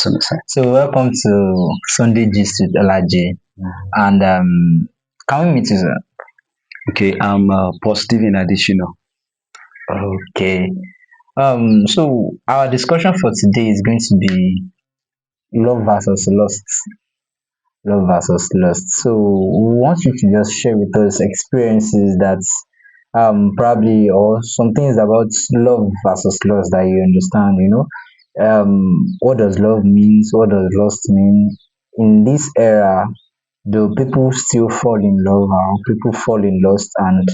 So welcome to Sunday Gist with Olaji, and can we meet you, sir? Okay, I'm positive in additional. Okay. So our discussion for today is going to be love versus lust. Love versus lust. So we want you to just share with us experiences that probably or some things about love versus lust that you understand, what does love means, what does lust mean in this era. Do people still fall in love or people fall in lust? And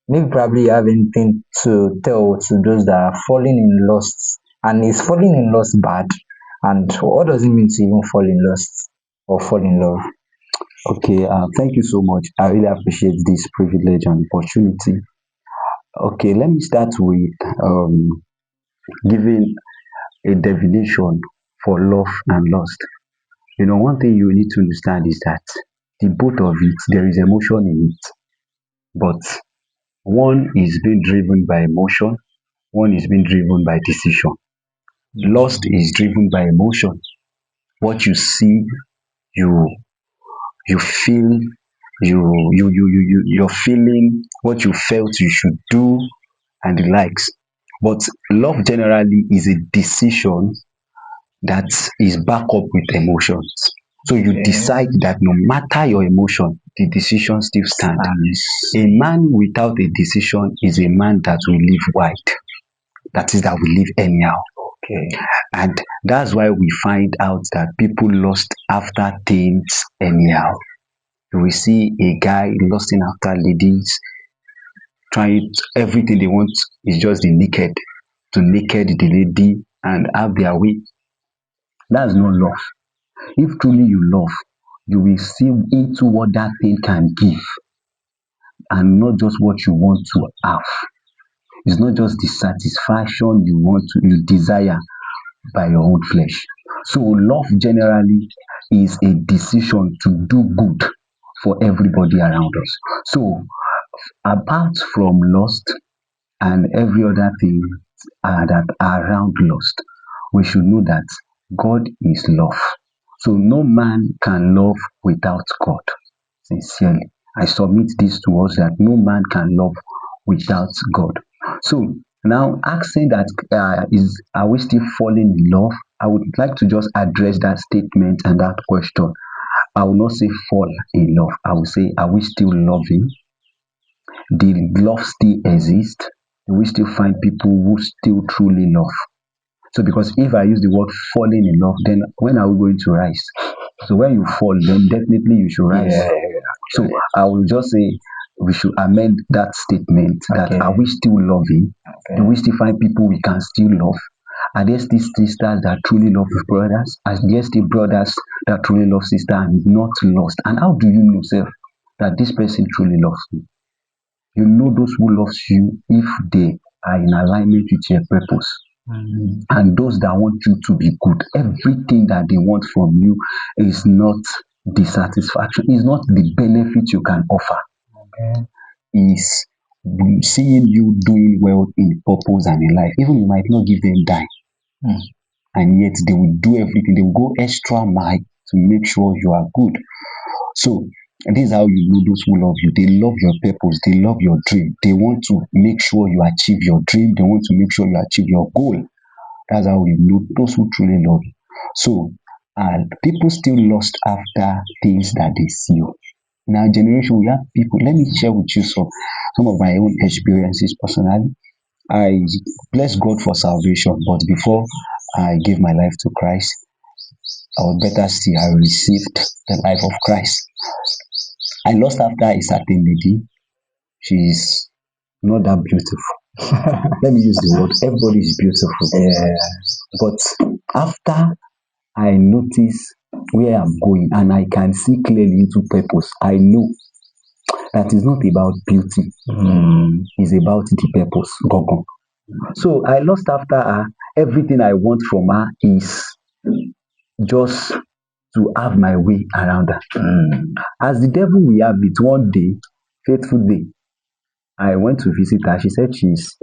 maybe probably you have anything to tell to those that are falling in lust. And is falling in lust bad? And what does it mean to even fall in lust or fall in love? Okay, thank you so much. I really appreciate this privilege and opportunity. Okay, let me start with giving a definition for love and lust. One thing you need to understand is that the both of it, there is emotion in it, but one is being driven by emotion, one is being driven by decision. Lust is driven by emotion. What you see, you you feel, you're feeling what you felt you should do and the likes. But love generally is a decision that is back up with emotions. So you Okay. decide that no matter your emotion, the decision still stand. A man without a decision is a man that will live wide. That is, that will live anyhow. Okay. And that's why we find out that people lost after things anyhow. You will see a guy lusting after ladies, trying everything they want is just the naked, to naked the lady and have their way. That's not love. If truly you love, you will see into what that thing can give and not just what you want to have. It's not just the satisfaction you desire by your own flesh. So love generally is a decision to do good for everybody around us. So apart from lust and every other thing that are around lust, we should know that God is love. So no man can love without God. Sincerely, I submit this to us that no man can love without God. So now asking that is are we still falling in love? I would like to just address that statement and that question. I will not say fall in love. I will say, are we still loving? The love still exist? Do we still find people who still truly love? So because if I use the word falling in love, then when are we going to rise? So when you fall, then definitely you should rise. Yeah. So I will just say we should amend that statement that Okay. are we still loving? Do Okay. we still find people we can still love? Are there still sisters that truly love brothers? Are there still brothers that truly love sister and not lost? And how do you know self that this person truly loves you? You know those who loves you if they are in alignment with your purpose. And those that want you to be good, everything that they want from you is not the satisfaction, is not the benefit you can offer, Okay. is seeing you doing well in purpose and in life. Even you might not give them dime, Mm. and yet they will do everything, they will go extra mile to make sure you are good. So this is how you know those who love you. They love your purpose, they love your dream, they want to make sure you achieve your dream, they want to make sure you achieve your goal. That's how we know those who truly love you. So, and people still lost after things that they see. In our generation, we have people. Let me share with you some of my own experiences personally. I bless God for salvation, but before I gave my life to Christ, or better still, I received the life of Christ. I lost after a certain lady. She's not that beautiful. Let me use the word. Everybody is beautiful. Yeah. But after I notice where I'm going and I can see clearly into purpose, I know that is not about beauty. It's about the purpose. Gogo. So I lost after her. Everything I want from her is just to have my way around her. As the devil will have it, one day, faithful day, I went to visit her. She said she's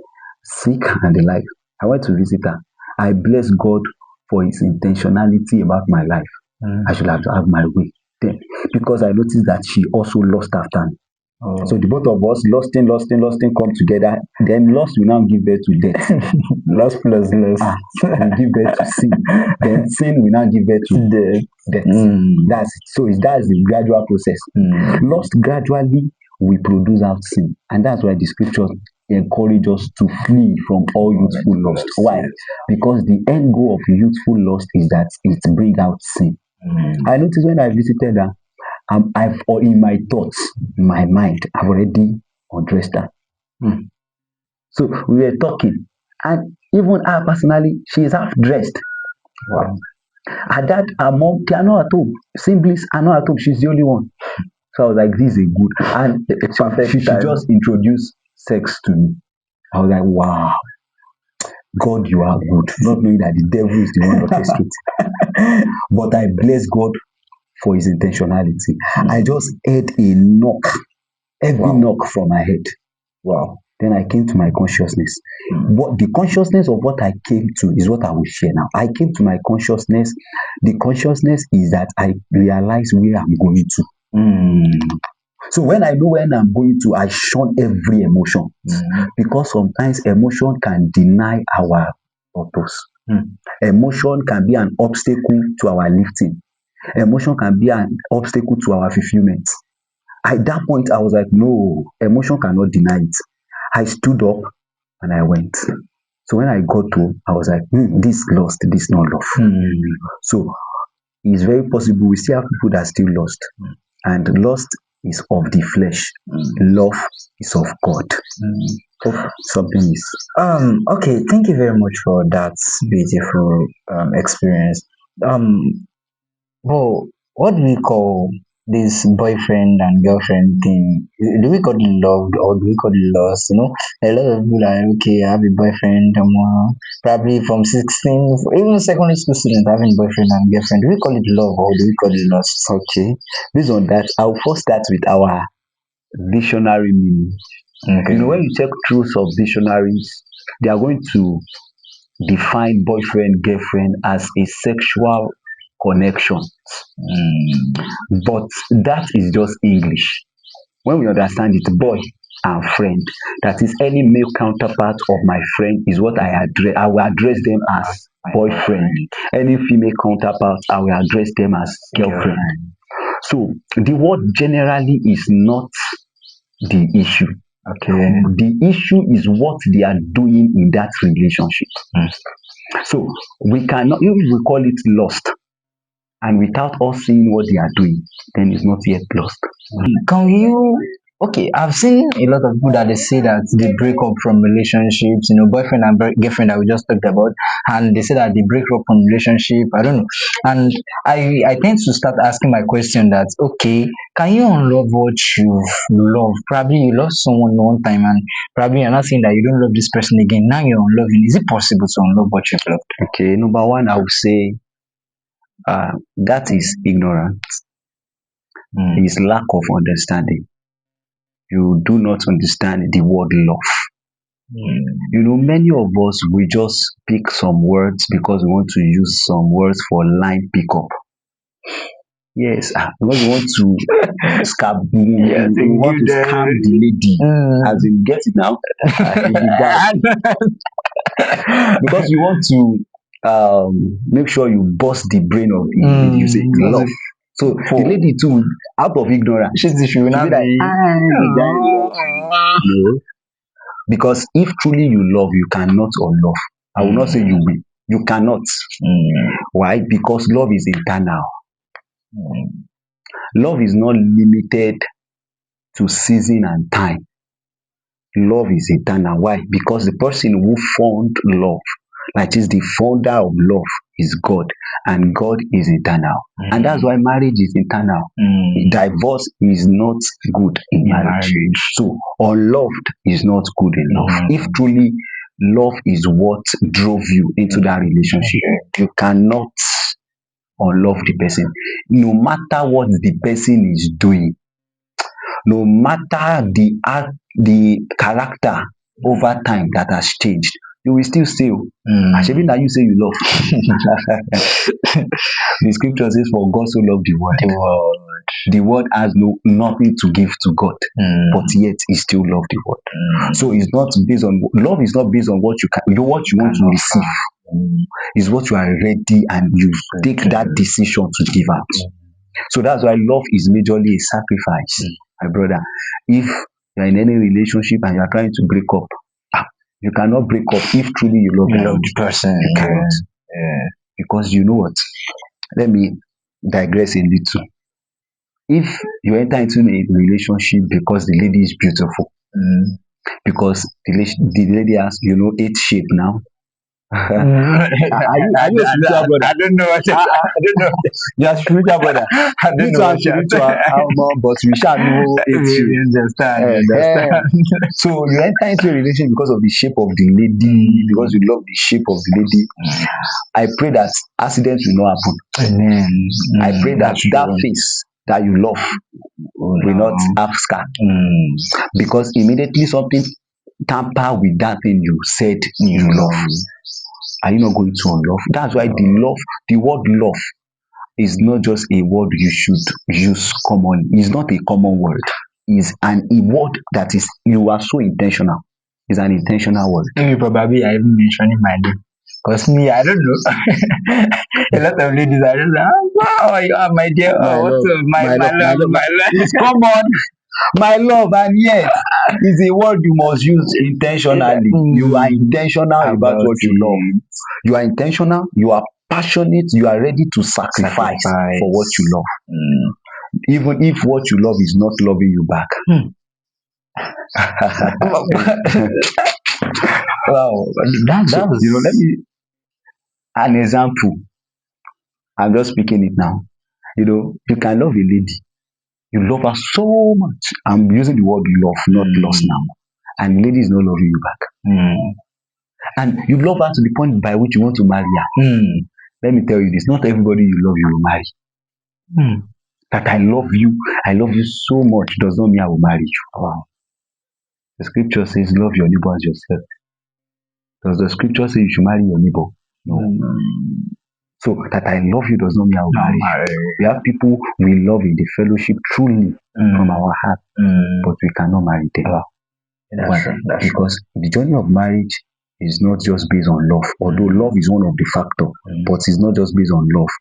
sick and the like. I went to visit her. I bless God for his intentionality about my life, I should have my way. Then, because I noticed that she also lost after me. Oh. So the both of us, lost in, come together. Then lost will now give birth to death. Lost plus lost. Will give birth to sin. Then sin will now give birth to death. That's it. So that's the gradual process. Lost gradually we produce out sin, and that's why the scriptures encourage us to flee from all youthful lust. Why? Because the end goal of youthful lust is that it brings out sin. I noticed when I visited her, I've or in my thoughts, in my mind, I've already undressed her. So we were talking, and even her personally, she is half dressed. Wow. Her dad, her mom, they are not at home. Siblings are not at home. She's the only one. So I was like, this is a good. And she should just introduce sex to me. I was like, wow, God, you are good. Not knowing that the devil is the one orchestrating. But I bless God for his intentionality. I just heard a knock, heavy knock from my head. Wow. Then I came to my consciousness. What the consciousness of what I came to is what I will share now. I came to my consciousness. The consciousness is that I realize where I'm going to. So when I know when I'm going to, I shun every emotion. Because sometimes emotion can deny our purpose. Emotion can be an obstacle to our lifting. Emotion can be an obstacle to our fulfillment. At that point, I was like, no, emotion cannot deny it. I stood up and I went. So when I got home, I was like, this lost, this not love. So it's very possible we still have people that are still lost. And lost is of the flesh. Love is of God. Something is. Okay, thank you very much for that beautiful experience. Well, what do we call this boyfriend and girlfriend thing? Do we call it love or do we call it lost? A lot of people are like, okay, I have a boyfriend, probably from 16, even secondary school students having boyfriend and girlfriend. Do we call it love or do we call it lost? Okay. Based on that, I'll first start with our dictionary meaning. Okay. When you check through some dictionaries, they are going to define boyfriend, girlfriend as a sexual connection. But that is just English. When we understand it, boy and friend, that is any male counterpart of my friend is what I will address them as boyfriend. Any female counterpart, I will address them as girlfriend. So the word generally is not the issue. Okay. The issue is what they are doing in that relationship. So we cannot, if we call it lost, and without us seeing what they are doing, then it's not yet lost. Can you? Okay, I've seen a lot of people that they say that they break up from relationships, boyfriend and girlfriend that we just talked about, and they say that they break up from relationship. I don't know, and I tend to start asking my question that okay, can you unlove what you love? Probably you love someone one time, and probably you're not saying that you don't love this person again. Now you're unloving. Is it possible to unlove what you've loved? Okay, number one, I would say that is ignorance. It is lack of understanding. You do not understand the word love. Many of us, we just pick some words because we want to use some words for line pickup. Yes, because we want to we want to scam the lady. As in, get it now? Because you want to make sure you bust the brain of the lady. You say love. So the lady too, out of ignorance, she will not be no. Because if truly you love, you cannot unlove. I will not say you will. You cannot. Why? Because love is internal. Love is not limited to season and time. Love is eternal. Why? Because the person who formed love, like is the founder of love, is God, and God is eternal. And that's why marriage is eternal. Divorce is not good in marriage. So unloved is not good enough. If truly love is what drove you into that relationship, you cannot unlove the person. No matter what the person is doing, no matter the character over time that has changed, you will still stay o. And shebi na you say you love. The scripture says for God so loved the world. The world. The world has nothing to give to God, but yet he still loved the world. So it's not based on love is not based on what you can what you want to receive. It's what you are ready and you take that decision to give out. So that's why love is majorly a sacrifice, my brother. If you're in any relationship and you're trying to break up, you cannot break up if truly you love the person. You cannot. Yeah. Because you know what? Let me digress a little. If you enter into a relationship because the lady is beautiful, because the lady has, 8 shape now. Are you a spiritual brother? I don't know what I don't know. You are spiritual brother. I don't Me know too, I'm what you're spiritual, but we shall know 8 shape. We understand. So you enter into a relationship because of the shape of the lady, because you love the shape of the lady. I pray that accidents will not happen. Amen. I pray that That's that true. face that you love will not have scar. Mm. Because immediately something tamper with that thing you said you love, are you not going to unlove? That's why the word love is not just a word you should use common. It's not a common word. It's a word that is you are so intentional. It's an intentional word. Maybe probably I even mentioning my name. Because me, I don't know. A lot of ladies are just like, oh, wow, you are my dear. My Oh, what's love, up? My love, my love. It's common. My love, and yet it's a word you must use intentionally. You are intentional about what you love. You are intentional, you are passionate, you are ready to sacrifice for what you love. Even if what you love is not loving you back. Wow, that was Let me an example. I'm just speaking it now. You can love a lady. You love her so much. I'm using the word love, not lost now. And the lady is not loving you back. And you love her to the point by which you want to marry her. Let me tell you this, not everybody you love you will marry. That I love you so much does not mean I will marry you. Wow. The scripture says love your neighbor as yourself. Does the scripture say you should marry your neighbor? No. So that I love you does not mean I will marry you. We have people we love in the fellowship truly from our heart, but we cannot marry them. That's because the journey of marriage is not just based on love, although love is one of the factors, but it's not just based on love.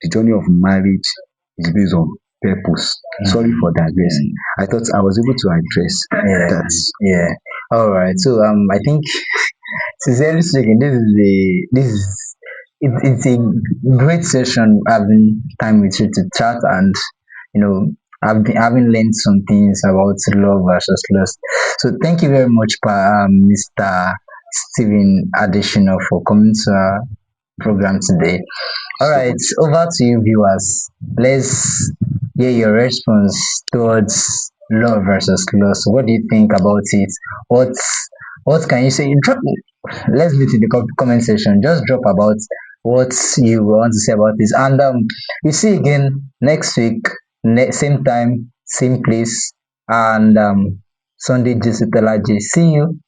The journey of marriage is based on purpose. Sorry for digressing. I thought I was able to address that. Yeah. All right. So I think sincerely speaking, it's a great session having time with you to chat, and I've been having learned some things about love versus lust. So thank you very much, Mr. Stephen Additional, for coming to our program today. All right, over to you, viewers. Let's hear your response towards love versus lust. What do you think about it? What can you say? Let's meet in the comment section. Just drop about what you want to say about this, and we see again next week, same time, same place, and Sunday J. See you.